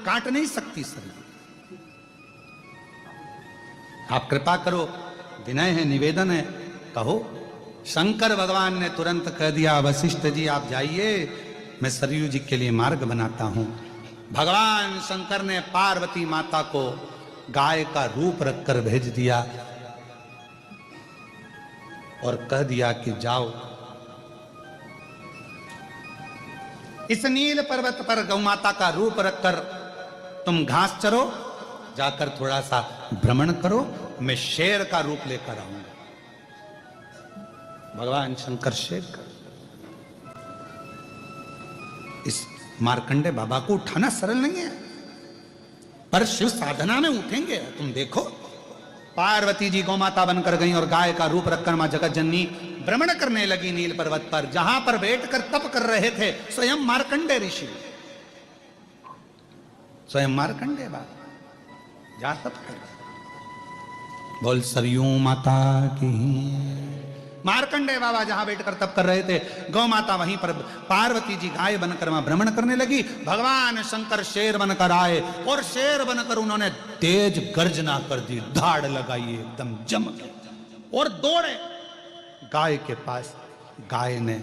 काट नहीं सकती सरयू। आप कृपा करो, विनय है, निवेदन है, कहो। शंकर भगवान ने तुरंत कह दिया, वशिष्ठ जी आप जाइए, मैं सरयू जी के लिए मार्ग बनाता हूं। भगवान शंकर ने पार्वती माता को गाय का रूप रखकर भेज दिया और कह दिया कि जाओ इस नील पर्वत पर गौ माता का रूप रखकर तुम घास चरो, जाकर थोड़ा सा भ्रमण करो, मैं शेर का रूप लेकर आऊंगा। भगवान शंकर शेर का। इस मार्कंडे बाबा को उठाना सरल नहीं है, पर शिव साधना में उठेंगे। तुम देखो, पार्वती जी गौ माता बनकर गई और गाय का रूप रखकर मां जगत जननी भ्रमण करने लगी नील पर्वत पर, जहां पर बैठकर तप कर रहे थे स्वयं मार्कंडे ऋषि, स्वयं मार्कंडे बाबा जा तप कर। बोल सरयू माता की। मार्कंडे बाबा जहां बैठकर तप कर रहे थे, गौ माता वहीं पर पार्वती जी गाय बनकर वहां भ्रमण करने लगी। भगवान शंकर शेर बनकर आए और शेर बनकर उन्होंने तेज गर्जना कर दी, धाड़ लगाई एकदम जम के और दौड़े गाय के पास। गाय ने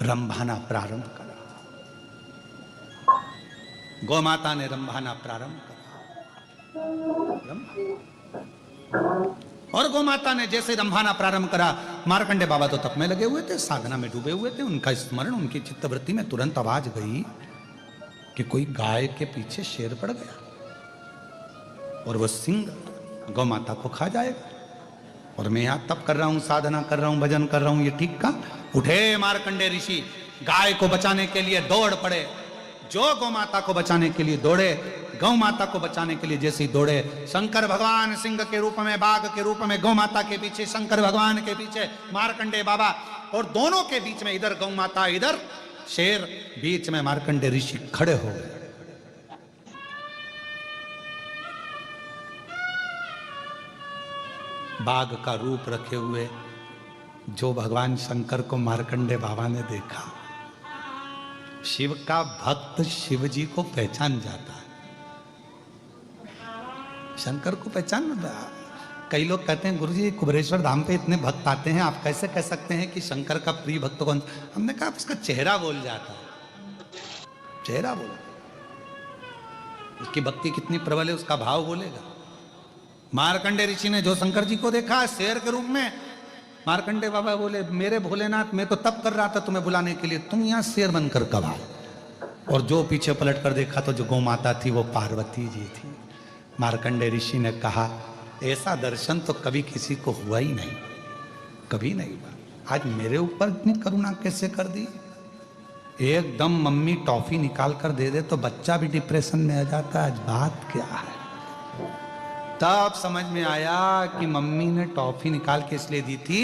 रंभाना प्रारंभ करा, गौ माता ने रंभाना प्रारंभ करा। और गौ माता ने जैसे रंभाना प्रारंभ करा, मार्कंडे बाबा तो तप में लगे हुए थे, साधना में डूबे हुए थे। उनका स्मरण, उनकी चित्तवृत्ति में तुरंत आवाज गई कि कोई गाय के पीछे शेर पड़ गया और वह सिंह गौ माता को खा जाएगा। और मैं यहां तप कर रहा हूं, साधना कर रहा हूं, भजन कर रहा हूं, ये ठीक का? उठे मार्कंडे ऋषि, गाय को बचाने के लिए दौड़ पड़े। जो गौ माता को बचाने के लिए दौड़े, गौ माता को बचाने के लिए जैसे ही दौड़े, शंकर भगवान सिंह के रूप में, बाघ के रूप में, गौ माता के पीछे, शंकर भगवान के पीछे मार्कंडे बाबा, और दोनों के बीच में इधर गौ माता, इधर शेर, बीच में मार्कंडे ऋषि खड़े हो गए। बाघ का रूप रखे हुए जो भगवान शंकर को मार्कंडे बाबा ने देखा, शिव का भक्त शिव जी को पहचान जाता है। शंकर को पहचान। कई लोग कहते हैं गुरुजी कुबेरेश्वर धाम पे इतने भक्त आते हैं, आप कैसे कह सकते हैं कि शंकर का प्रिय भक्त कौन? हमने कहा उसका चेहरा बोल जाता है, चेहरा बोला, उसकी भक्ति कितनी प्रबल है उसका भाव बोलेगा। मार्कंडे ऋषि ने जो शंकर जी को देखा शेर के रूप में, मार्कंडे बाबा बोले, मेरे भोलेनाथ, मैं तो तप कर रहा था तुम्हें बुलाने के लिए, तुम यहां शेर बनकर कब आए? और जो पीछे पलट कर देखा तो जो गौ माता थी वो पार्वती जी थी। मार्कंडे ऋषि ने कहा, ऐसा दर्शन तो कभी किसी को हुआ ही नहीं, कभी नहीं हुआ। आज मेरे ऊपर इतनी करुणा कैसे कर दी? एकदम मम्मी टॉफी निकाल कर दे दे तो बच्चा भी डिप्रेशन में आ जाता है। आज बात क्या है? तब समझ में आया कि मम्मी ने टॉफी निकाल के इसलिए दी थी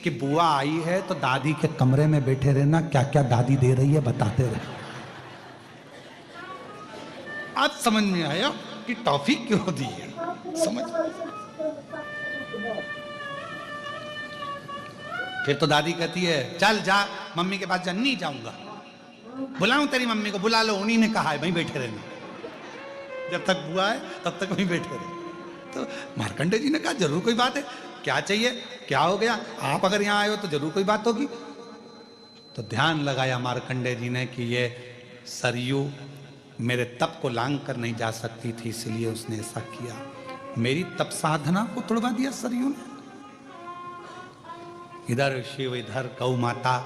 कि बुआ आई है तो दादी के कमरे में बैठे रहना, क्या क्या दादी दे रही है बताते रहे। आज समझ में आया कि टॉफी क्यों दी है, समझ। फिर तो दादी कहती है, चल जा मम्मी के पास जा। नहीं जाऊंगा, बुलाऊं तेरी मम्मी को? बुला लो, उन्हीं ने कहा है, वहीं बैठे रहना, जब तक बुआ है तब तक वहीं बैठे रहे। तो मार्कंडे जी ने कहा, जरूर कोई बात है, क्या चाहिए, क्या हो गया? आप अगर यहां आए हो तो जरूर कोई बात होगी। तो ध्यान लगाया मार्कंडे जी ने कि ये सरयू मेरे तप को लांग कर नहीं जा सकती थी, इसलिए उसने ऐसा किया। मेरी तप साधना को तोड़वा दिया सरयू ने। इधर शिव, इधर गौ माता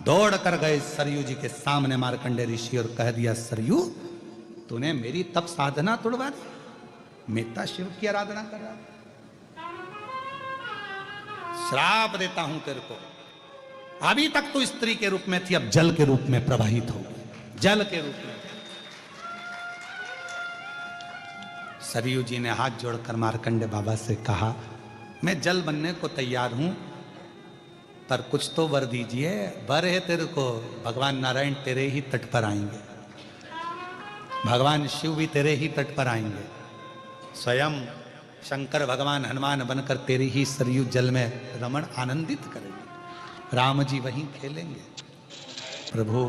दौड़ कर गए सरयू जी के सामने मार्कंडे ऋषि और कह दिया, सरयू तूने मेरी तप साधना तोड़वा दी, मैं शिव की आराधना कर रहा हूं, श्राप देता हूं तेरे को। अभी तक तो स्त्री के रूप में थी, अब जल के रूप में प्रवाहित हो, जल के रूप में। सरयू जी ने हाथ जोड़कर मार्कंडे बाबा से कहा, मैं जल बनने को तैयार हूं, पर कुछ तो वर दीजिए। वर है तेरे को, भगवान नारायण तेरे ही तट पर आएंगे, भगवान शिव भी तेरे ही तट पर आएंगे, स्वयं शंकर भगवान हनुमान बनकर तेरी ही सरयू जल में रमण आनंदित करेंगे, राम जी वहीं खेलेंगे। प्रभु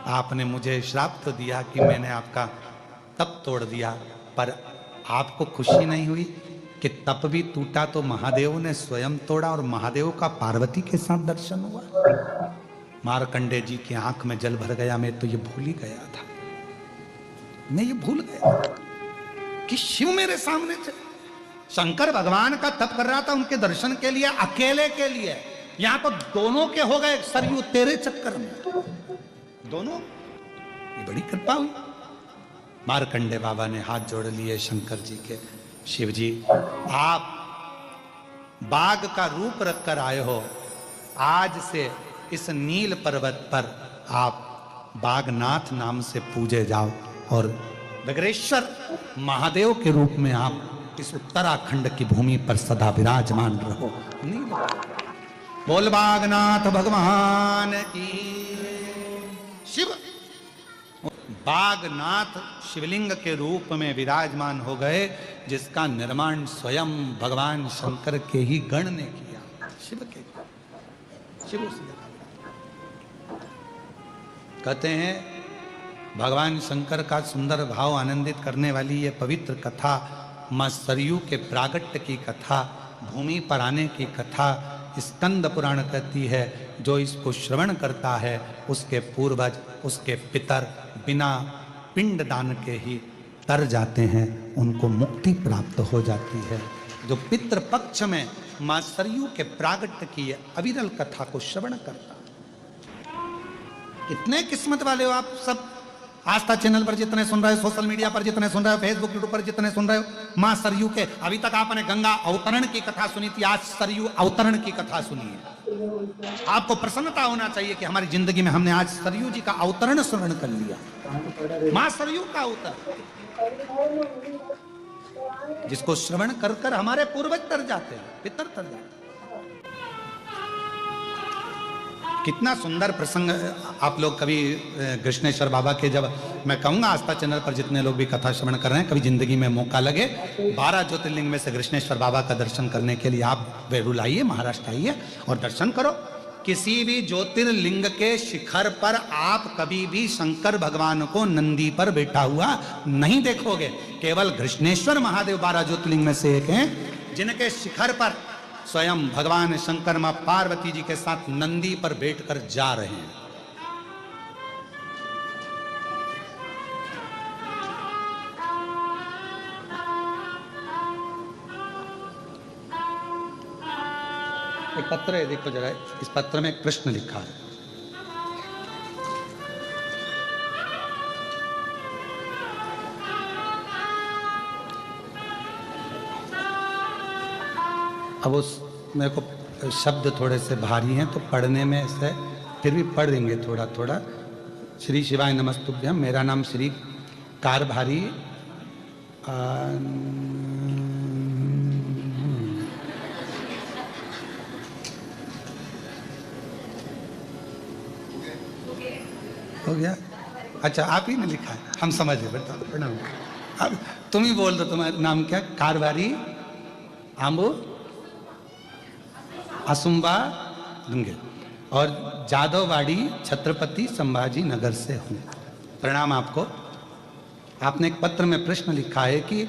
आपने मुझे श्राप तो दिया कि मैंने आपका तप तोड़ दिया, पर आपको खुशी नहीं हुई कि तप भी टूटा तो महादेव ने स्वयं तोड़ा और महादेव का पार्वती के साथ दर्शन हुआ। मार्कंडे जी की आंख में जल भर गया। मैं तो ये भूल ही गया था, मैं ये भूल गया कि शिव मेरे सामने थे। शंकर भगवान का तप कर रहा था उनके दर्शन के लिए, अकेले के लिए। यहां तो दोनों के हो गए सरयू तेरे चक्कर में, दोनों। ये बड़ी कृपा हुई। मार्कंडे बाबा ने हाथ जोड़ लिए शंकर जी के। शिव जी, आप बाघ का रूप रखकर आए हो, आज से इस नील पर्वत पर आप बागनाथ नाम से पूजे जाओ और विग्रेश्वर महादेव के रूप में आप इस उत्तराखंड की भूमि पर सदा विराजमान रहो। बोल बागनाथ भगवान की। शिव बागनाथ शिवलिंग के रूप में विराजमान हो गए, जिसका निर्माण स्वयं भगवान शंकर के ही गण ने किया। शिव के शिव कहते हैं भगवान शंकर का सुंदर भाव आनंदित करने वाली ये पवित्र कथा, मां सरयू के प्रागट्य की कथा, भूमि पर आने की कथा स्कंद पुराण कहती है। जो इसको श्रवण करता है उसके पूर्वज, उसके पितर बिना पिंड दान के ही तर जाते हैं, उनको मुक्ति प्राप्त हो जाती है। जो पितृ पक्ष में मां सरयू के प्रागट्य की अविरल कथा को श्रवण करता। कितने किस्मत वाले हो आप सब। आस्था चैनल पर जितने सुन रहे हो, सोशल मीडिया पर जितने सुन रहे हो, फेसबुक यूट्यूब पर जितने सुन रहे हो, मां सरयू के। अभी तक आपने गंगा अवतरण की कथा सुनी थी, आज सरयू अवतरण की कथा सुनी है। आपको प्रसन्नता होना चाहिए कि हमारी जिंदगी में हमने आज सरयू जी का अवतरण श्रवण कर लिया। मां सरयू का अवतरण, जिसको श्रवण कर कर हमारे पूर्वज तर जाते हैं, पितर तर जाते हैं। कितना सुंदर प्रसंग। आप लोग कभी कृष्णेश्वर बाबा के, जब मैं कहूँगा आस्था चैनल पर जितने लोग भी कथा श्रवण कर रहे हैं, कभी जिंदगी में मौका लगे 12 ज्योतिर्लिंग में से कृष्णेश्वर बाबा का दर्शन करने के लिए आप वेरुल आइए, महाराष्ट्र आइए और दर्शन करो। किसी भी ज्योतिर्लिंग के शिखर पर आप कभी भी शंकर भगवान को नंदी पर बैठा हुआ नहीं देखोगे। केवल कृष्णेश्वर महादेव 12 ज्योतिर्लिंग में से एक हैं, जिनके शिखर पर स्वयं भगवान शंकर मां पार्वती जी के साथ नंदी पर बैठकर जा रहे हैं। एक पत्र है, देखो जरा, इस पत्र में एक प्रश्न लिखा है। अब उस मेरे को शब्द थोड़े से भारी हैं तो पढ़ने में से फिर भी पढ़ देंगे थोड़ा थोड़ा। श्री शिवाय नमस्तुभ्यम। मेरा नाम श्री कारभारी हो गया। अच्छा, आप ही ने लिखा है, हम समझ गए। बताओ प्रणाम। अब तुम ही बोल दो, तुम्हारा नाम क्या? कारभारी आंबो असुम्बा दुंगे और जादववाड़ी छत्रपति संभाजी नगर से हूँ। प्रणाम आपको। आपने एक पत्र में प्रश्न लिखा है कि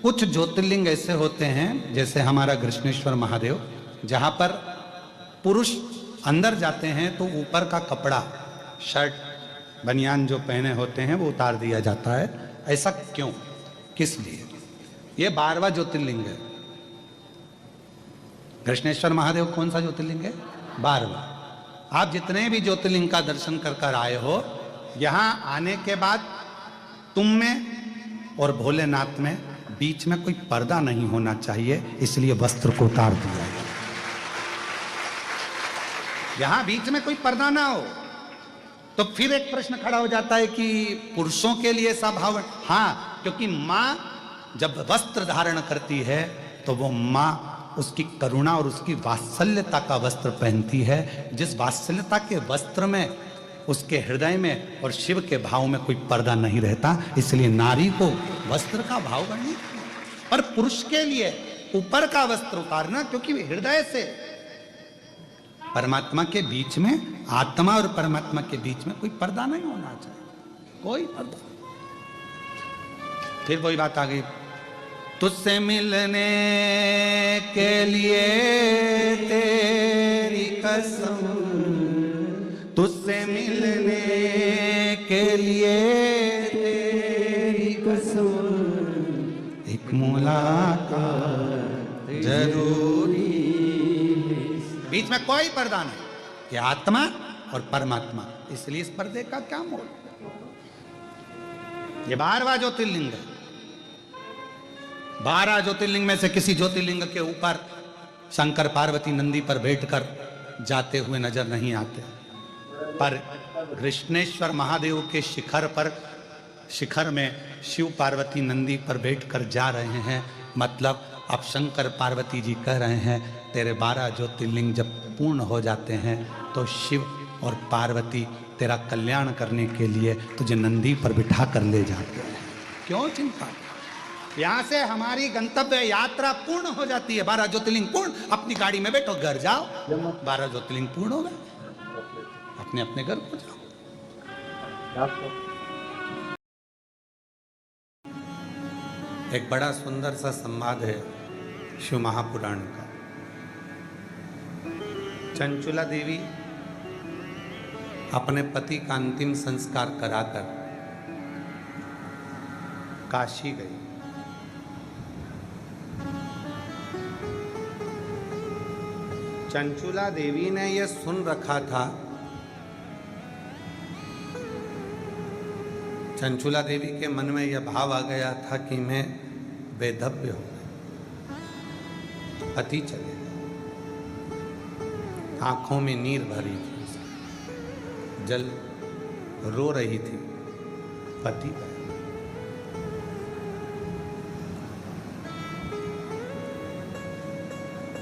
कुछ ज्योतिर्लिंग ऐसे होते हैं, जैसे हमारा कृष्णेश्वर महादेव, जहाँ पर पुरुष अंदर जाते हैं तो ऊपर का कपड़ा, शर्ट बनियान जो पहने होते हैं वो उतार दिया जाता है। ऐसा क्यों, किस लिए? ये 12वां ज्योतिर्लिंग है। कृष्णेश्वर महादेव कौन सा ज्योतिर्लिंग है? 12वां। आप जितने भी ज्योतिर्लिंग का दर्शन कर कर आए हो, यहां आने के बाद तुम में और भोलेनाथ में बीच में कोई पर्दा नहीं होना चाहिए, इसलिए वस्त्र को उतार दिया है। यहां बीच में कोई पर्दा ना हो तो फिर एक प्रश्न खड़ा हो जाता है कि पुरुषों के लिए ऐसा भाव? हाँ, क्योंकि मां जब वस्त्र धारण करती है तो वो मां उसकी करुणा और उसकी वात्सल्यता का वस्त्र पहनती है। जिस वात्सल्यता के वस्त्र में उसके हृदय में और शिव के भाव में कोई पर्दा नहीं रहता, इसलिए नारी को वस्त्र का भाव करनी। पर पुरुष के लिए ऊपर का वस्त्र उतारना, क्योंकि हृदय से परमात्मा के बीच में, आत्मा और परमात्मा के बीच में कोई पर्दा नहीं होना चाहिए, कोई पर्दा। फिर वही बात आ गई, तुझसे मिलने के लिए तेरी कसम, तुझसे मिलने के लिए तेरी कसम, एक मुलाकात जरूरी। बीच में कोई पर्दा नहीं, ये आत्मा और परमात्मा, इसलिए इस पर्दे का क्या मोल। ये 12वां ज्योतिर्लिंग है। 12 ज्योतिर्लिंग में से किसी ज्योतिर्लिंग के ऊपर शंकर पार्वती नंदी पर बैठकर जाते हुए नजर नहीं आते, पर कृष्णेश्वर महादेव के शिखर में शिव पार्वती नंदी पर बैठकर जा रहे हैं। मतलब अब शंकर पार्वती जी कह रहे हैं तेरे 12 ज्योतिर्लिंग जब पूर्ण हो जाते हैं तो शिव और पार्वती तेरा कल्याण करने के लिए तुझे नंदी पर बिठा कर ले जाते हैं। क्यों चिंता, यहाँ से हमारी गंतव्य यात्रा पूर्ण हो जाती है। 12 ज्योतिर्लिंग पूर्ण, अपनी गाड़ी में बैठो, घर जाओ, 12 ज्योतिर्लिंग पूर्ण हो गए, अपने अपने घर को जाओ। एक बड़ा सुंदर सा संवाद है शिव महापुराण का। चंचुला देवी अपने पति का अंतिम संस्कार कराकर काशी गई। चंचुला देवी ने यह सुन रखा था, चंचुला देवी के मन में यह भाव आ गया था कि मैं बेधव्य हो गई, पति चले गए। आंखों में नीर भरी थी, जल रो रही थी, पति गए।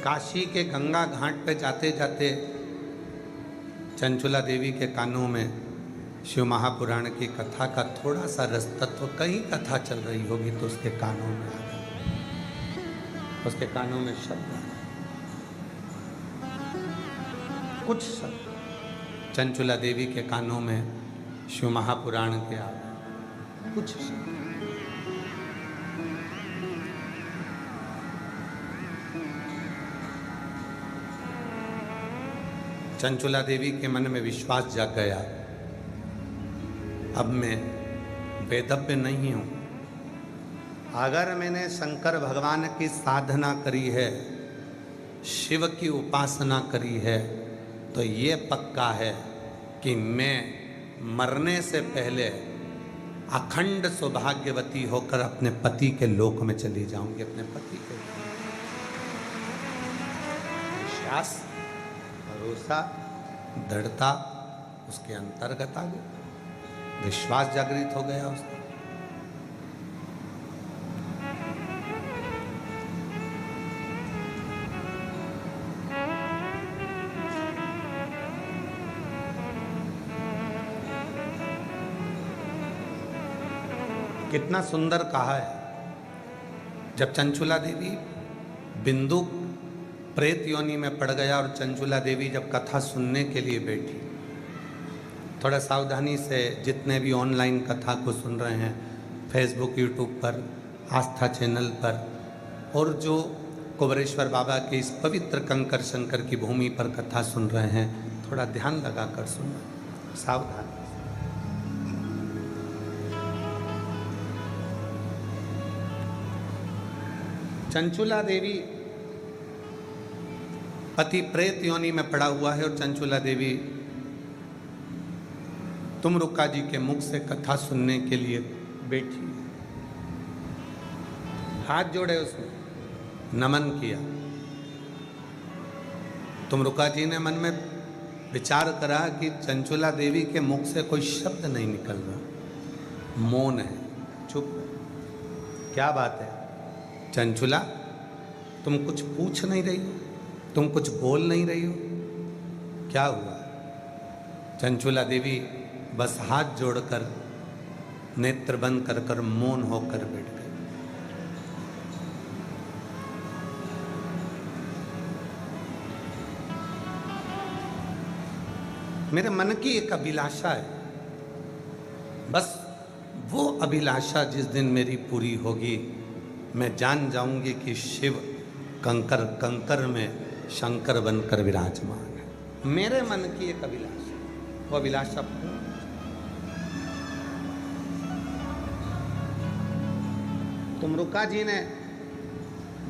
काशी के गंगा घाट पे जाते जाते चंचुला देवी के कानों में शिव महापुराण की कथा का थोड़ा सा रस तत्व, कहीं कथा चल रही होगी तो उसके कानों में आ गया, उसके कानों में शब्द आ गया, कुछ शब्द चंचुला देवी के कानों में शिव महापुराण के आ गए, कुछ शब्द। चंचुला देवी के मन में विश्वास जाग गया, अब मैं वेदव्य नहीं हूँ। अगर मैंने शंकर भगवान की साधना करी है, शिव की उपासना करी है, तो ये पक्का है कि मैं मरने से पहले अखंड सौभाग्यवती होकर अपने पति के लोक में चली जाऊंगी, अपने पति के। विश्वास, भरोसा, दृढ़ता उसके अंतर्गत आ गई, विश्वास जागृत हो गया उसका। कितना सुंदर कहा है, जब चंचुला देवी बिंदु प्रेत योनि में पड़ गया और चंचुला देवी जब कथा सुनने के लिए बैठी, थोड़ा सावधानी से जितने भी ऑनलाइन कथा को सुन रहे हैं, फेसबुक, यूट्यूब पर, आस्था चैनल पर, और जो कुबरेश्वर बाबा के इस पवित्र कंकर शंकर की भूमि पर कथा सुन रहे हैं, थोड़ा ध्यान लगाकर सुनना, सावधान। चंचुला देवी पति प्रेत योनि में पड़ा हुआ है और चंचुला देवी तुमरुका जी के मुख से कथा सुनने के लिए बैठी, हाथ जोड़े उसने, नमन किया। तुमरुका जी ने मन में विचार करा कि चंचुला देवी के मुख से कोई शब्द नहीं निकल रहा, मौन है, चुप। क्या बात है चंचुला, तुम कुछ पूछ नहीं रही हो, तुम कुछ बोल नहीं रही हो, क्या हुआ? चंचुला देवी बस हाथ जोड़कर नेत्र बंद कर कर मौन होकर बैठ गई। मेरे मन की एक अभिलाषा है, बस वो अभिलाषा जिस दिन मेरी पूरी होगी, मैं जान जाऊंगी कि शिव कंकर कंकर में शंकर बनकर विराजमान है। मेरे मन की एक अभिलाषा, वो अभिलाषा पूर्ण। तुमरुका जी ने,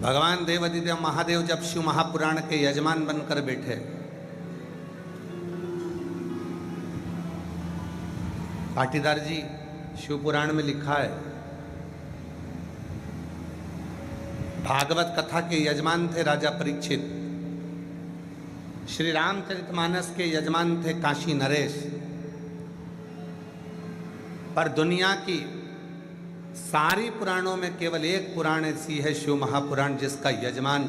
भगवान देवादिदेव महादेव जब शिव महापुराण के यजमान बनकर बैठे, पाटीदार जी शिव पुराण में लिखा है, भागवत कथा के यजमान थे राजा परीक्षित, श्री रामचरितमानस के यजमान थे काशी नरेश, पर दुनिया की सारी पुराणों में केवल एक पुराण ऐसी है, शिव महापुराण, जिसका यजमान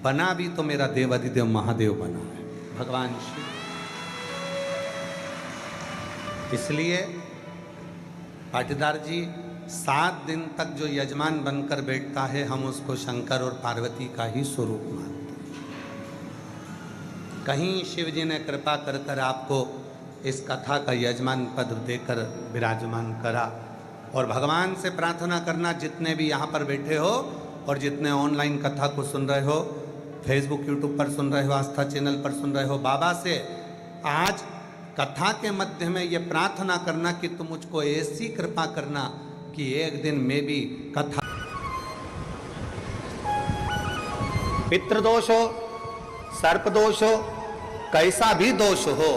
बना भी तो मेरा देवादिदेव महादेव बना है, भगवान शिव। इसलिए पाटीदार जी 7 दिन तक जो यजमान बनकर बैठता है, हम उसको शंकर और पार्वती का ही स्वरूप मानते हैं। कहीं शिव जी ने कृपा कर कर आपको इस कथा का यजमान पद देकर विराजमान करा। और भगवान से प्रार्थना करना, जितने भी यहाँ पर बैठे हो और जितने ऑनलाइन कथा को सुन रहे हो, फेसबुक यूट्यूब पर सुन रहे हो, आस्था चैनल पर सुन रहे हो, बाबा से आज कथा के मध्य में ये प्रार्थना करना कि तुम मुझको ऐसी कृपा करना कि एक दिन मैं भी कथा, पितृदोष हो, सर्प दोष हो, कैसा भी दोष हो,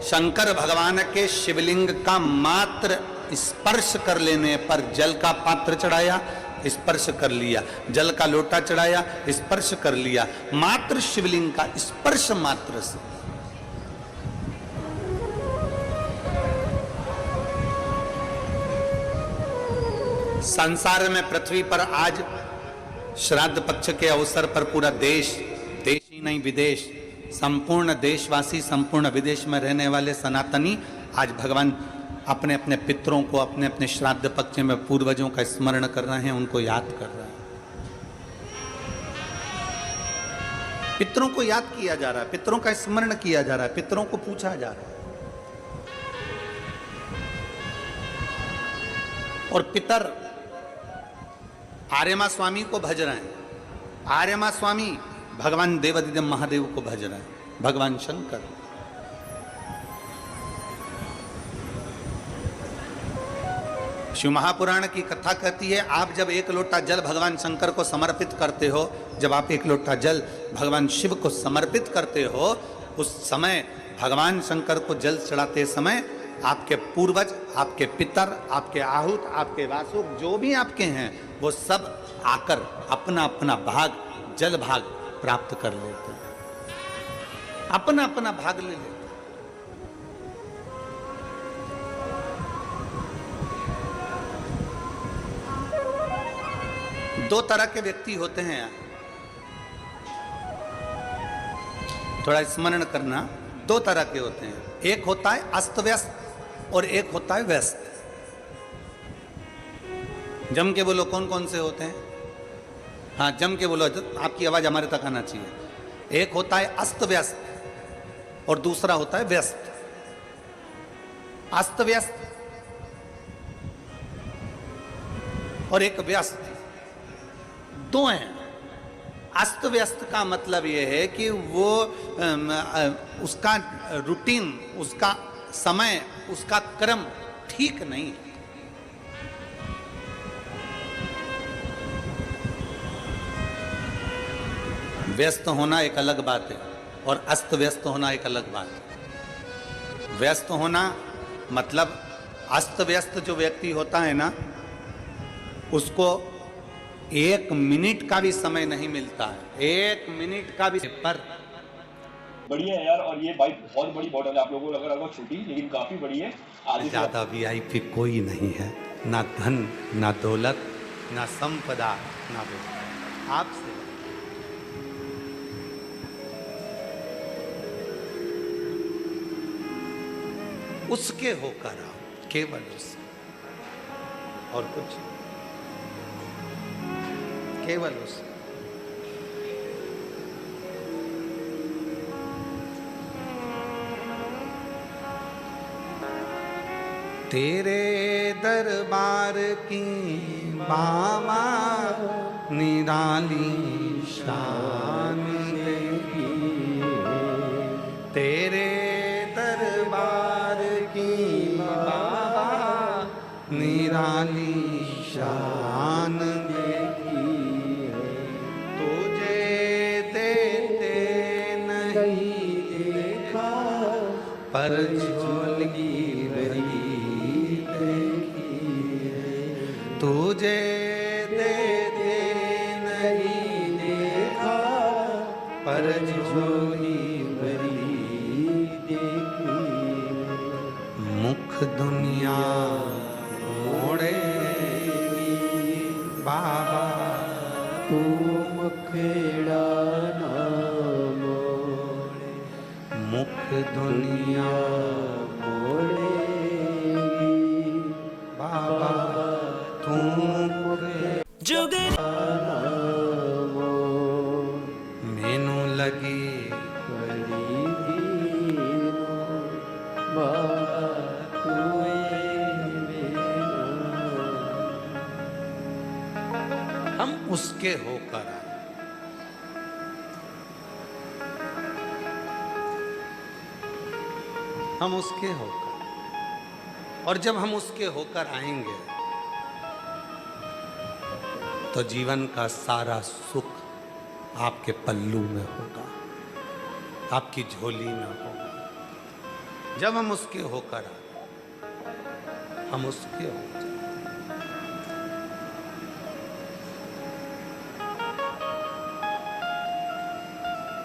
शंकर भगवान के शिवलिंग का मात्र स्पर्श कर लेने पर, जल का पात्र चढ़ाया, स्पर्श कर लिया, जल का लोटा चढ़ाया, स्पर्श कर लिया, मात्र शिवलिंग का स्पर्श मात्र से संसार में, पृथ्वी पर आज श्राद्ध पक्ष के अवसर पर पूरा देश, देश ही नहीं विदेश, संपूर्ण देशवासी, संपूर्ण विदेश में रहने वाले सनातनी आज भगवान अपने अपने पितरों को, अपने अपने श्राद्ध पक्ष में पूर्वजों का स्मरण कर रहे हैं, उनको याद कर रहे हैं। पितरों को याद किया जा रहा है, पितरों का स्मरण किया जा रहा है, पितरों को पूछा जा रहा है। और पितर आर्यमा स्वामी को भज रहे हैं, आर्यमा स्वामी भगवान देवादिदेव महादेव को भज रहे हैं, भगवान शंकर। शिव महापुराण की कथा कहती है, आप जब एक लोटा जल भगवान शंकर को समर्पित करते हो, जब आप एक लोटा जल भगवान शिव को समर्पित करते हो, उस समय भगवान शंकर को जल चढ़ाते समय आपके पूर्वज, आपके पितर, आपके आहूत, आपके वासुक, जो भी आपके हैं, वो सब आकर अपना अपना भाग, जल भाग प्राप्त कर लेते हैं, अपना अपना भाग ले लेते हैं। दो तरह के व्यक्ति होते हैं यार, थोड़ा स्मरण करना, दो तरह के होते हैं। एक होता है अस्त व्यस्त और एक होता है व्यस्त। जम के बोलो कौन कौन से होते हैं? हाँ जम के बोलो, आपकी आवाज हमारे तक आना चाहिए। एक होता है अस्त व्यस्त और दूसरा होता है व्यस्त। अस्त व्यस्त और एक व्यस्त, दो हैं। अस्त व्यस्त का मतलब यह है कि वो उसका रूटीन, उसका समय, उसका क्रम ठीक नहीं है। व्यस्त होना एक अलग बात है और अस्त व्यस्त होना एक अलग बात है। व्यस्त होना मतलब अस्त व्यस्त जो व्यक्ति होता है ना, उसको 1 मिनट का भी समय नहीं मिलता है, 1 मिनट का भी। पर बढ़िया है यार, और ये बाइक बहुत बड़ी बॉटल है, आप लोगों को लग रहा होगा छोटी, लेकिन काफी बड़ी है। ज्यादा वीआईपी कोई नहीं है, ना धन, ना दौलत, ना संपदा, ना बेटा। आपसे उसके होकर आओ, केवल उसके, और कुछ, केवल उसके। तेरे दरबार की बाबा निराली शान तेरी, तेरे दरबार की बाबा निराली शान देखी है। तुझे देते नहीं देखा पर झोली भरी देखी है। तुझे देते नहीं देखा पर झोली भरी देखी है। मुख दुनिया मोड़ेगी बाबा तू मुखेड़ा ना मोड़े, मुख दुनिया मोड़ेगी बाबा तू मुख जुगना मोड़, मैनू लगी बड़ी दीनो बाबा तुए मेरा। हम उसके होकर आए। हम उसके होकर, और जब हम उसके होकर आएंगे तो जीवन का सारा सुख आपके पल्लू में होगा, आपकी झोली में होगा। जब हम उसके होकर आए, हम उसके हो जाए।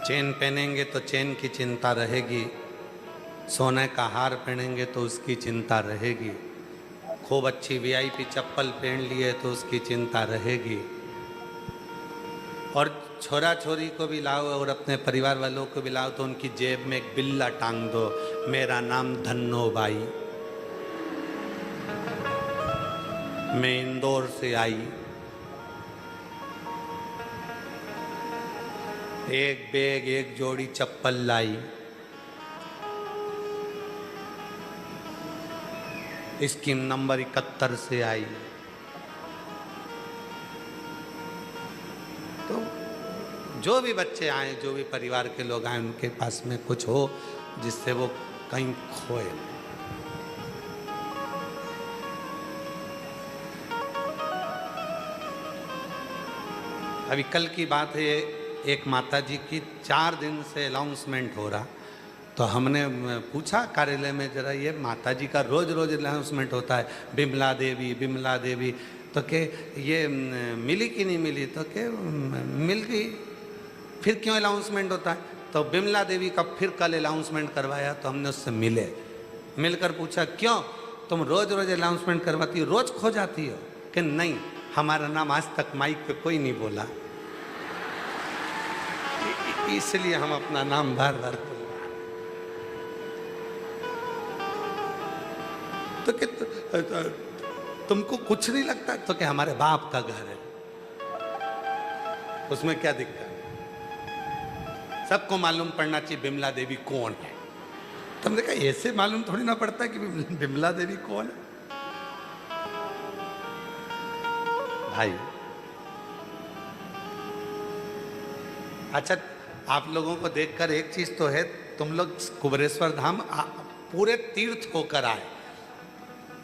चेन पहनेंगे तो चेन की चिंता रहेगी, सोने का हार पहनेंगे तो उसकी चिंता रहेगी, खूब अच्छी वीआईपी चप्पल पहन लिए तो उसकी चिंता रहेगी, और छोरा छोरी को भी लाओ और अपने परिवार वालों को भी लाओ तो उनकी जेब में एक बिल्ला टांग दो, मेरा नाम धन्नो बाई, मैं इंदौर से आई, एक बैग एक जोड़ी चप्पल लाई, स्कीम नंबर 71 से आई। तो जो भी बच्चे आए, जो भी परिवार के लोग आए, उनके पास में कुछ हो जिससे वो कहीं खोए। अभी कल की बात है, एक माताजी की 4 दिन से अनाउंसमेंट हो रहा, तो हमने पूछा कार्यालय में, जरा ये माताजी का रोज रोज अनाउंसमेंट होता है, बिमला देवी बिमला देवी, तो के ये मिली कि नहीं मिली, तो के मिल गई, फिर क्यों अनाउंसमेंट होता है, तो बिमला देवी का फिर कल अनाउंसमेंट करवाया, तो हमने उससे मिले, मिलकर पूछा क्यों तुम रोज रोज अनाउंसमेंट करवाती हो, रोज खो जाती हो, कि नहीं हमारा नाम आज तक माइक पे कोई नहीं बोला, इसलिए हम अपना नाम बार बार बोल। तो कि तुमको कुछ नहीं लगता, तो कि हमारे बाप का घर है, उसमें क्या दिक्कत, सबको मालूम पड़ना चाहिए बिमला देवी कौन है। तुमने कहा ऐसे मालूम थोड़ी ना पड़ता है कि बिमला देवी कौन है। भाई अच्छा, आप लोगों को देखकर एक चीज तो है, तुम लोग कुबरेश्वर धाम पूरे तीर्थ होकर आए,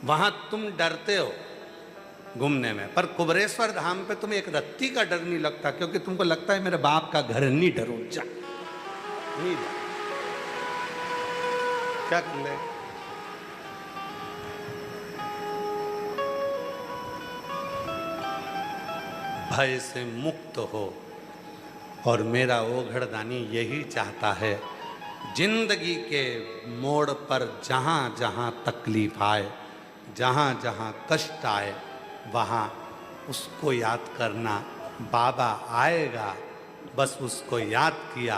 वहां तुम डरते हो घूमने में, पर कुबरेश्वर धाम पे तुम्हें एक रत्ती का डर नहीं लगता, क्योंकि तुमको लगता है मेरे बाप का घर, नहीं डरो, जा नहीं जा। क्या कर ले, भय से मुक्त हो, और मेरा ओघड़दानी यही चाहता है, जिंदगी के मोड़ पर जहाँ जहाँ तकलीफ आए, जहाँ जहाँ कष्ट आए, वहाँ उसको याद करना, बाबा आएगा, बस उसको याद किया,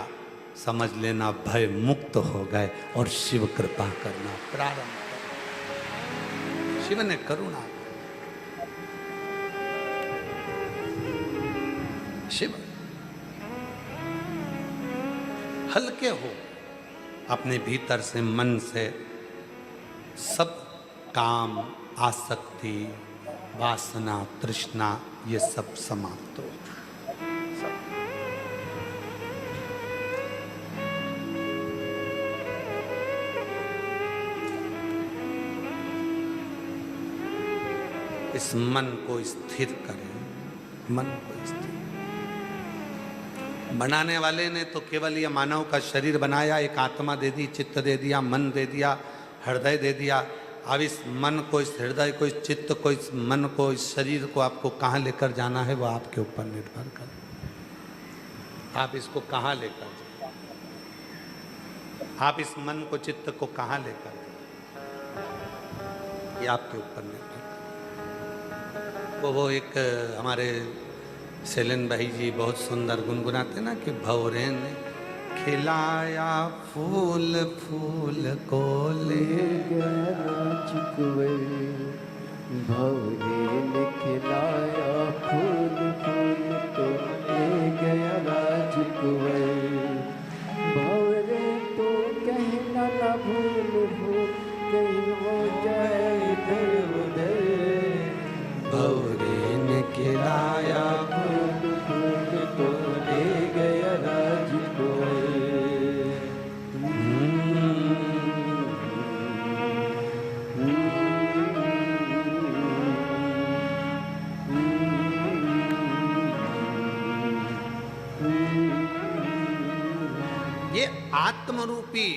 समझ लेना भय मुक्त हो गए, और शिव कृपा करना प्रारंभ कर। शिव ने करुणा, शिव हल्के हो, अपने भीतर से मन से सब काम, आसक्ति, वासना, तृष्णा ये सब समाप्त हो। इस मन को स्थिर करें, मन को स्थिर। बनाने वाले ने तो केवल ये मानव का शरीर बनाया, एक आत्मा दे दी, चित्त दे दिया, मन दे दिया, हृदय दे दिया। अब इस मन को, इस हृदय को, इस चित्त को, इस मन को, इस शरीर को आपको कहाँ लेकर जाना है वो आपके ऊपर निर्भर कर। आप इसको कहाँ लेकर जाए, आप इस मन को, चित्त को कहाँ लेकर जाए, ये आपके ऊपर निर्भर कर। वो एक हमारे शैलेन भाई जी बहुत सुंदर गुनगुनाते ना कि भंवरे ने खिलाया फूल फूल को ले चिकवे, भंवरे ने खिलाया फूल फूल को ले गया राजकुवे। भंवरे तो कहना ना भूल भूल, कहीं वो जाए इधर उधर। भंवरे ने खिलाया फूल फूल को ले गया राजकुवे। ये आत्मरूपी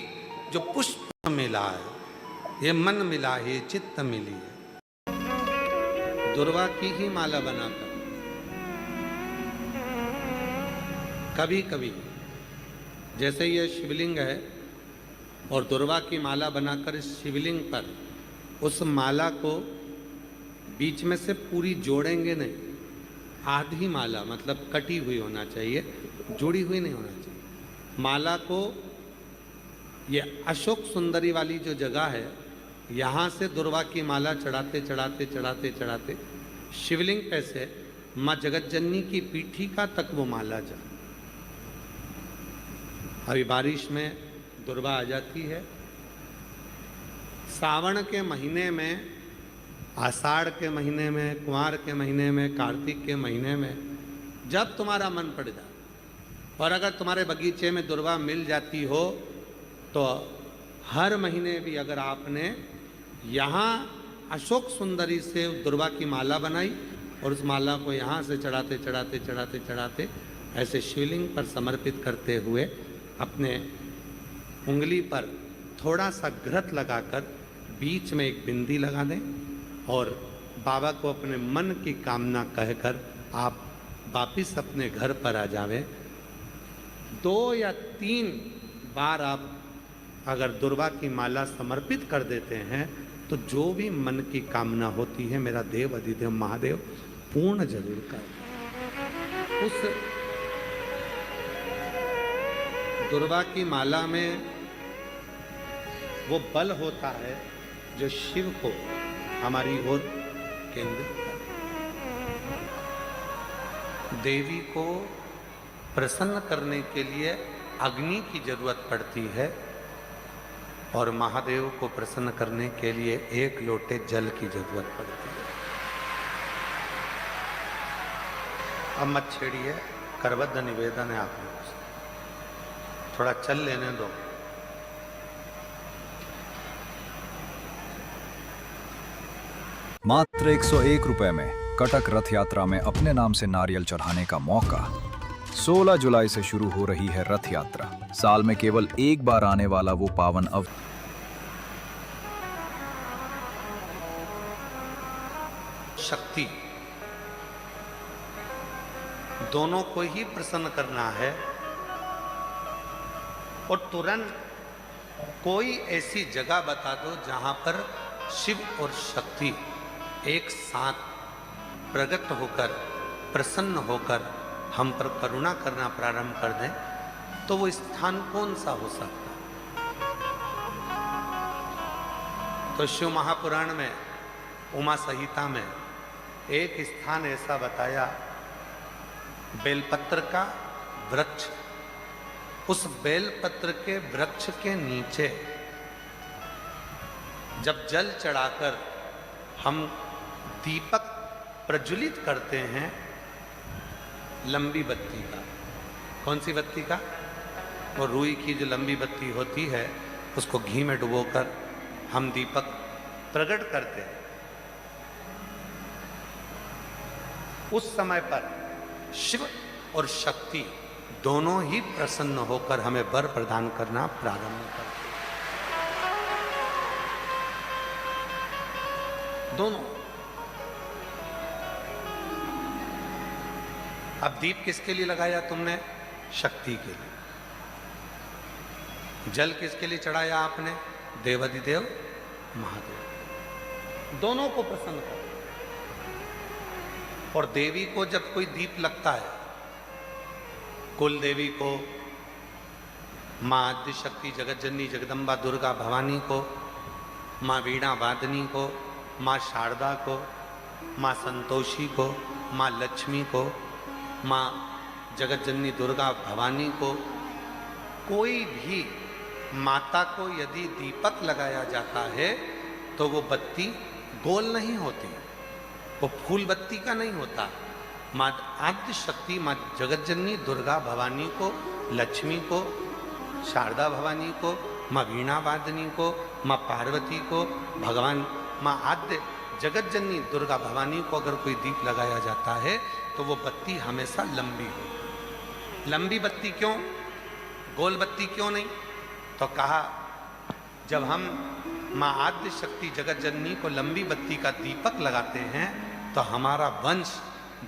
जो पुष्प मिला है, ये मन मिला है, ये चित्त मिली है, दुर्वा की ही माला बनाकर कभी कभी, जैसे ये शिवलिंग है और दुर्वा की माला बनाकर इस शिवलिंग पर उस माला को बीच में से पूरी जोड़ेंगे नहीं, आधी माला मतलब कटी हुई होना चाहिए, जुड़ी हुई नहीं होना चाहिए। माला को ये अशोक सुंदरी वाली जो जगह है, यहाँ से दुर्वा की माला चढ़ाते चढ़ाते चढ़ाते चढ़ाते शिवलिंग पे से माँ जगतजननी की पीठिका तक वो माला जा। अभी बारिश में दुर्वा आ जाती है, सावन के महीने में, आषाढ़ के महीने में, कुंवार के महीने में, कार्तिक के महीने में, जब तुम्हारा मन पड़ जाए और अगर तुम्हारे बगीचे में दुर्वा मिल जाती हो तो हर महीने भी अगर आपने यहाँ अशोक सुंदरी से दुर्वा की माला बनाई और उस माला को यहाँ से चढ़ाते चढ़ाते चढ़ाते चढ़ाते ऐसे शिवलिंग पर समर्पित करते हुए अपने उंगली पर थोड़ा सा घृत लगाकर बीच में एक बिंदी लगा दें और बाबा को अपने मन की कामना कहकर आप वापिस अपने घर पर आ जावें। 2 या 3 बार आप अगर दुर्वा की माला समर्पित कर देते हैं तो जो भी मन की कामना होती है मेरा देव अधिदेव महादेव पूर्ण जरूर कर। उस दुर्वा की माला में वो बल होता है जो शिव को हमारी ओर केंद्रित कर। देवी को प्रसन्न करने के लिए अग्नि की जरूरत पड़ती है और महादेव को प्रसन्न करने के लिए 1 लोटे जल की जरूरत पड़ती है। अब मत छेड़िए, करबद्ध निवेदन है आप लोगों से, थोड़ा चल लेने दो। मात्र 101 रुपए में कटक रथ यात्रा में अपने नाम से नारियल चढ़ाने का मौका। 16 जुलाई से शुरू हो रही है रथ यात्रा। साल में केवल एक बार आने वाला वो पावन शक्ति दोनों को ही प्रसन्न करना है और तुरंत कोई ऐसी जगह बता दो जहां पर शिव और शक्ति एक साथ प्रकट होकर प्रसन्न होकर हम पर करुणा करना प्रारंभ कर दें, तो वो स्थान कौन सा हो सकता है? तो शिव महापुराण में उमा संहिता में एक स्थान ऐसा बताया, बेलपत्र का वृक्ष। उस बेलपत्र के वृक्ष के नीचे जब जल चढ़ाकर हम दीपक प्रज्वलित करते हैं लंबी बत्ती का, कौन सी बत्ती का? वो रुई की जो लंबी बत्ती होती है उसको घी में डुबोकर हम दीपक प्रकट करते हैं। उस समय पर शिव और शक्ति दोनों ही प्रसन्न होकर हमें वर प्रदान करना प्रारंभ करते हैं। दोनों। अब दीप किसके लिए लगाया तुमने? शक्ति के लिए। जल किसके लिए चढ़ाया आपने? देवाधिदेव महादेव। दोनों को प्रसन्न कर। और देवी को जब कोई दीप लगता है, कुल देवी को, माँ आद्य शक्ति जगतजननी जगदम्बा दुर्गा भवानी को, माँ वीणा वादनी को, माँ शारदा को, माँ संतोषी को, माँ लक्ष्मी को, माँ जगतजननी दुर्गा भवानी को, कोई भी माता को यदि दीपक लगाया जाता है तो वो बत्ती गोल नहीं होती, वो फूल बत्ती का नहीं होता। माँ आद्य शक्ति, माँ जगतजननी दुर्गा भवानी को, लक्ष्मी को, शारदा भवानी को, माँ वीणा वादनी को, माँ पार्वती को, भगवान माँ आद्य जगतजननी दुर्गा भवानी को अगर कोई दीप लगाया जाता है तो वो बत्ती हमेशा लंबी हो। लंबी बत्ती क्यों? गोल बत्ती क्यों नहीं? तो कहा जब हम माँ आद्य शक्ति जगतजननी को लंबी बत्ती का दीपक लगाते हैं तो हमारा वंश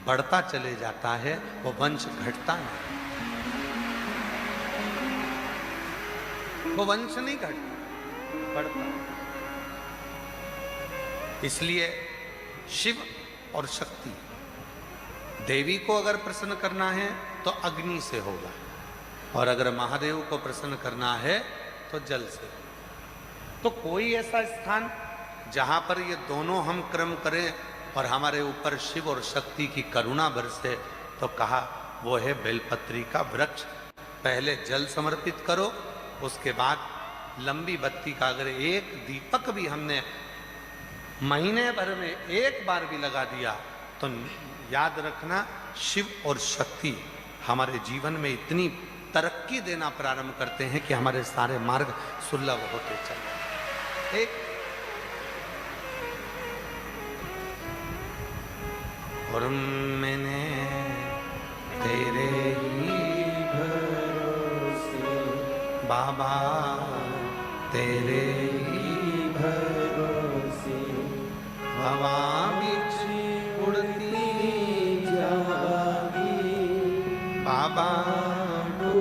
बढ़ता चले जाता है, वो वंश घटता नहीं। वो वंश नहीं घटता, बढ़ता। इसलिए शिव और शक्ति, देवी को अगर प्रसन्न करना है तो अग्नि से होगा, और अगर महादेव को प्रसन्न करना है तो जल से। तो कोई ऐसा स्थान जहां पर ये दोनों हम क्रम करें और हमारे ऊपर शिव और शक्ति की करुणा बरसे, तो कहा वो है बेलपत्री का वृक्ष। पहले जल समर्पित करो, उसके बाद लंबी बत्ती का अगर एक दीपक भी हमने महीने भर में एक बार भी लगा दिया तो याद रखना शिव और शक्ति हमारे जीवन में इतनी तरक्की देना प्रारंभ करते हैं कि हमारे सारे मार्ग सुलभ होते चले। एक और मैंने तेरे ही भरोसे बाबा, तेरे ही भरोसे हवा बिच उड़ती जागी बाबा वो